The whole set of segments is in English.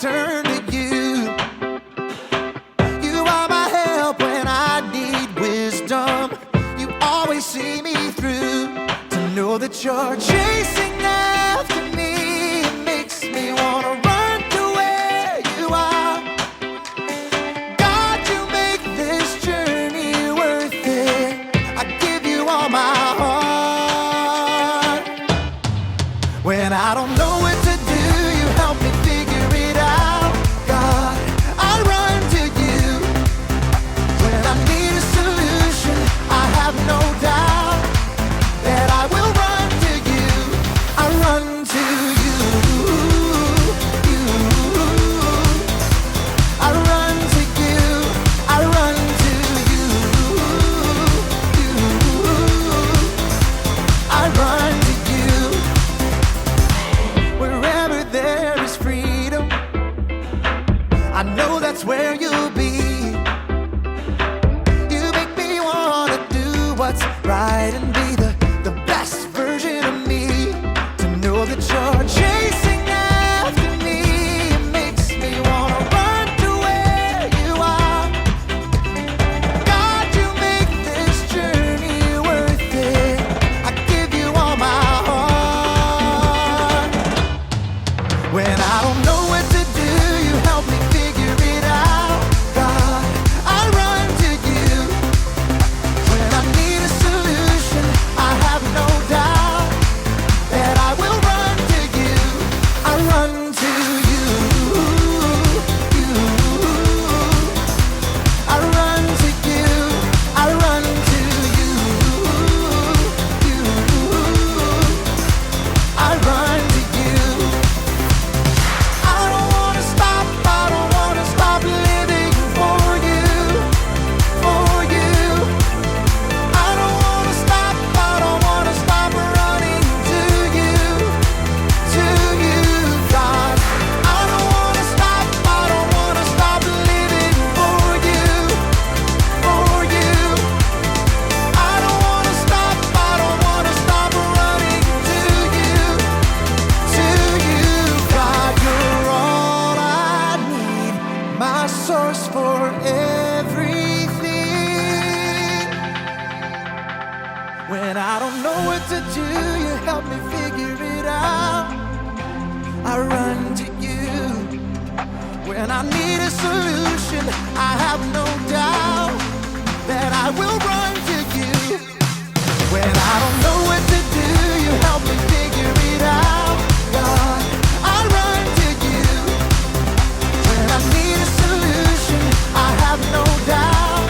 turn to you. You are my help when I need wisdom. You always see me through. To know that you're chasing after me makes me wanna run to where you are. God, you make this journey worth it. I give you all my heart. When I don't know what to do, you help me figure it out. God, I run to you. When I need a solution, I have no doubt that I will run to you. I run to you. I run to you. I run to you. I run to you. Wherever there is freedom, I know that's where you'll be. You make me wanna do what's right and be the best version of me. To know that you're chasing after me makes me wanna run to where you are. God, you make this journey worth it. I give you all my heart. When I don't know what to do, you help me figure it out. God, I run to you. When I need a solution, I have no doubt that I will run to you. I run to you. I run to you. I run to you. I run to you. I don't wanna stop. I don't wanna stop living for you. For you. I don't wanna stop. I don't wanna stop running to you. To you, God. I don't wanna stop. I don't wanna stop living for you. For you. I don't wanna stop. I don't wanna stop running to you. To you, God. You're all I need. My source for everything. When I don't know what to do, you help me figure it out. I run to you. When I need a solution, I have no doubt that I will run to you. When I don't know what to do, you help me figure it out. God, I run to you. When I need a solution, I have no doubt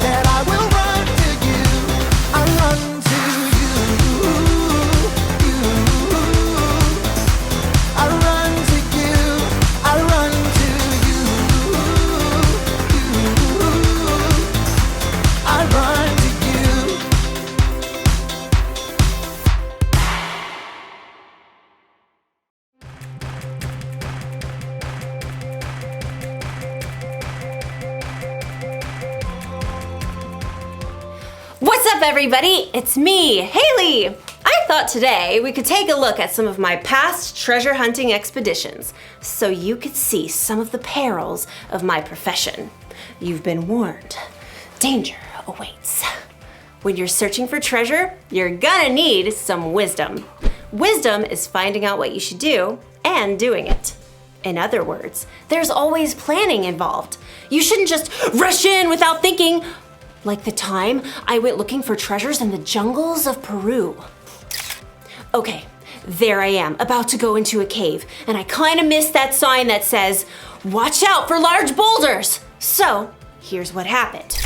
that I will run to you. I run to you. I run to you. I run to you. I run to you. What's up, everybody? It's me, Haley. I thought today we could take a look at some of my past treasure hunting expeditions so you could see some of the perils of my profession. You've been warned. Danger awaits. When you're searching for treasure, you're gonna need some wisdom. Wisdom is finding out what you should do and doing it. In other words, there's always planning involved. You shouldn't just rush in without thinking, like the time I went looking for treasures in the jungles of Peru. Okay, there I am, about to go into a cave, and I kind of missed that sign that says, "Watch out for large boulders." So, here's what happened.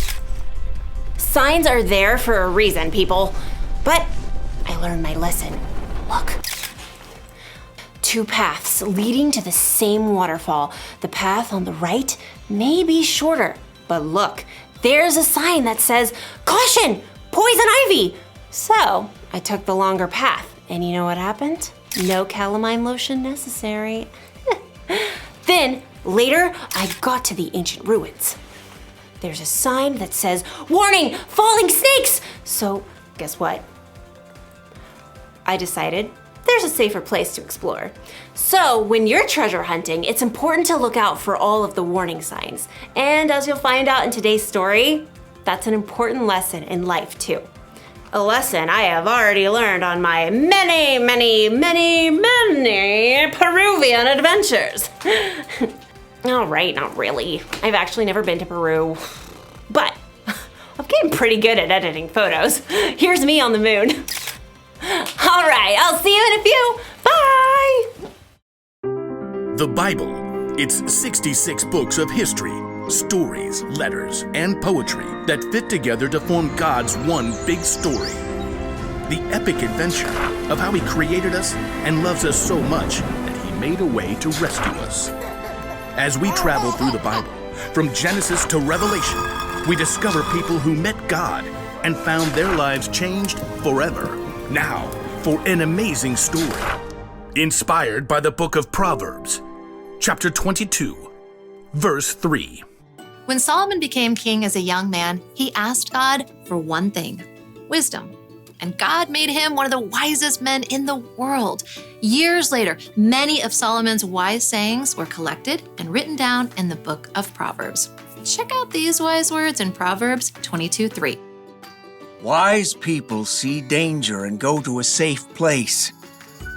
Signs are there for a reason, people. But I learned my lesson. Look. Two paths leading to the same waterfall. The path on the right may be shorter, but look, there's a sign that says, "Caution, poison ivy." So I took the longer path, and you know what happened? No calamine lotion necessary. Then later, I got to the ancient ruins. There's a sign that says, "Warning, falling snakes!" So guess what? I decided there's a safer place to explore. So when you're treasure hunting, it's important to look out for all of the warning signs. And as you'll find out in today's story, that's an important lesson in life too. A lesson I have already learned on my many Peruvian adventures. All right, not really. I've actually never been to Peru, but I'm getting pretty good at editing photos. Here's me on the moon. All right, I'll see you in a few. Bye! The Bible. It's 66 books of history, stories, letters, and poetry that fit together to form God's one big story. The epic adventure of how He created us and loves us so much that He made a way to rescue us. As we travel through the Bible, from Genesis to Revelation, we discover people who met God and found their lives changed forever. Now, for an amazing story. Inspired by the book of Proverbs, chapter 22, verse 3. When Solomon became king as a young man, he asked God for one thing: wisdom. And God made him one of the wisest men in the world. Years later, many of Solomon's wise sayings were collected and written down in the book of Proverbs. Check out these wise words in Proverbs 22:3. Wise people see danger and go to a safe place,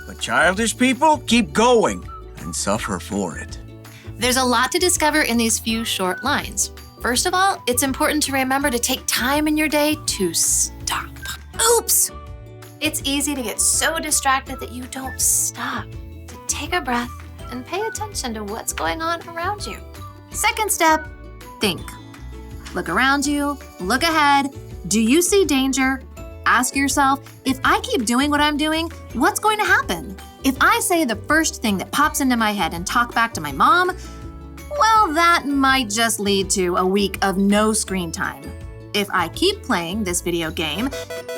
but childish people keep going and suffer for it. There's a lot to discover in these few short lines. First of all, it's important to remember to take time in your day to stop. Oops! It's easy to get so distracted that you don't stop to take a breath and pay attention to what's going on around you. Second step, think. Look around you, look ahead. Do you see danger? Ask yourself, if I keep doing what I'm doing, what's going to happen? If I say the first thing that pops into my head and talk back to my mom, well, that might just lead to a week of no screen time. If I keep playing this video game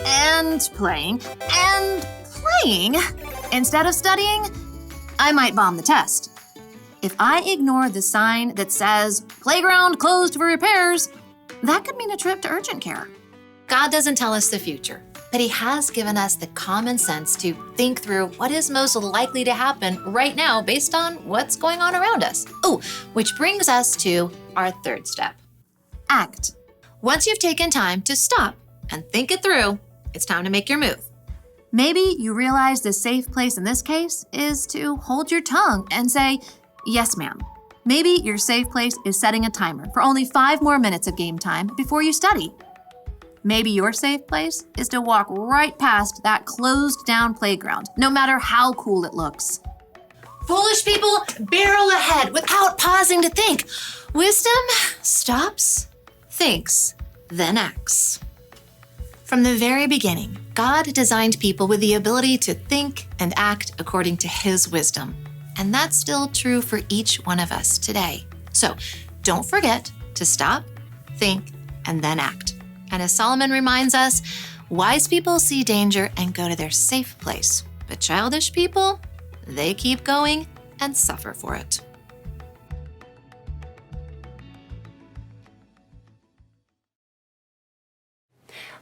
and playing instead of studying, I might bomb the test. If I ignore the sign that says playground closed for repairs, that could mean a trip to urgent care. God doesn't tell us the future, but He has given us the common sense to think through what is most likely to happen right now based on what's going on around us. Oh, which brings us to our third step. Act. Once you've taken time to stop and think it through, it's time to make your move. Maybe you realize the safe place in this case is to hold your tongue and say, "Yes, ma'am." Maybe your safe place is setting a timer for only 5 more minutes of game time before you study. Maybe your safe place is to walk right past that closed down playground, no matter how cool it looks. Foolish people barrel ahead without pausing to think. Wisdom stops, thinks, then acts. From the very beginning, God designed people with the ability to think and act according to His wisdom. And that's still true for each one of us today. So don't forget to stop, think, and then act. And as Solomon reminds us, wise people see danger and go to their safe place. But childish people, they keep going and suffer for it.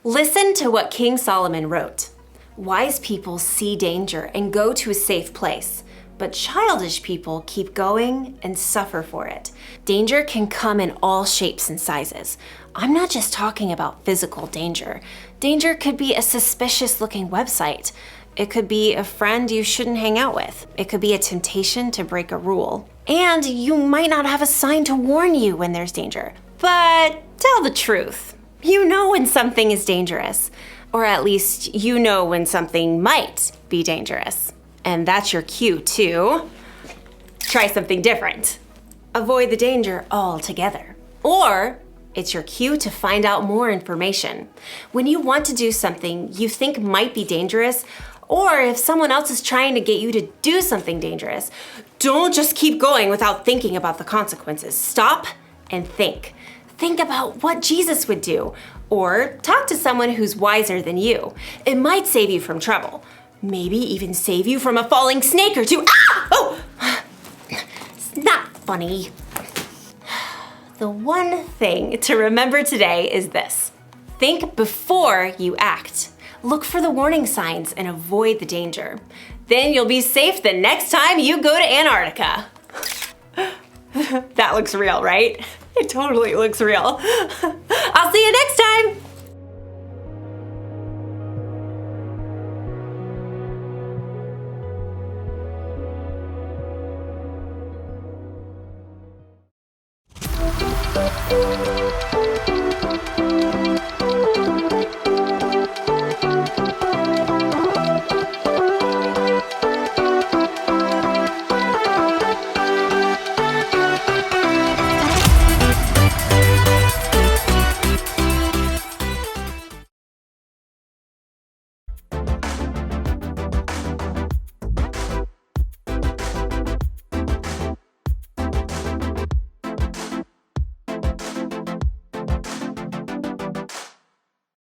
Listen to what King Solomon wrote. Wise people see danger and go to a safe place, but childish people keep going and suffer for it. Danger can come in all shapes and sizes. I'm not just talking about physical danger. Danger could be a suspicious-looking website. It could be a friend you shouldn't hang out with. It could be a temptation to break a rule. And you might not have a sign to warn you when there's danger. But tell the truth. You know when something is dangerous, or at least you know when something might be dangerous. And that's your cue to try something different. Avoid the danger altogether. Or it's your cue to find out more information. When you want to do something you think might be dangerous, or if someone else is trying to get you to do something dangerous, don't just keep going without thinking about the consequences. Stop and think. Think about what Jesus would do, or talk to someone who's wiser than you. It might save you from trouble. Maybe even save you from a falling snake or two. Ah! Oh! It's not funny. The one thing to remember today is this. Think before you act. Look for the warning signs and avoid the danger. Then you'll be safe the next time you go to Antarctica. That looks real, right? It totally looks real. I'll see you next time.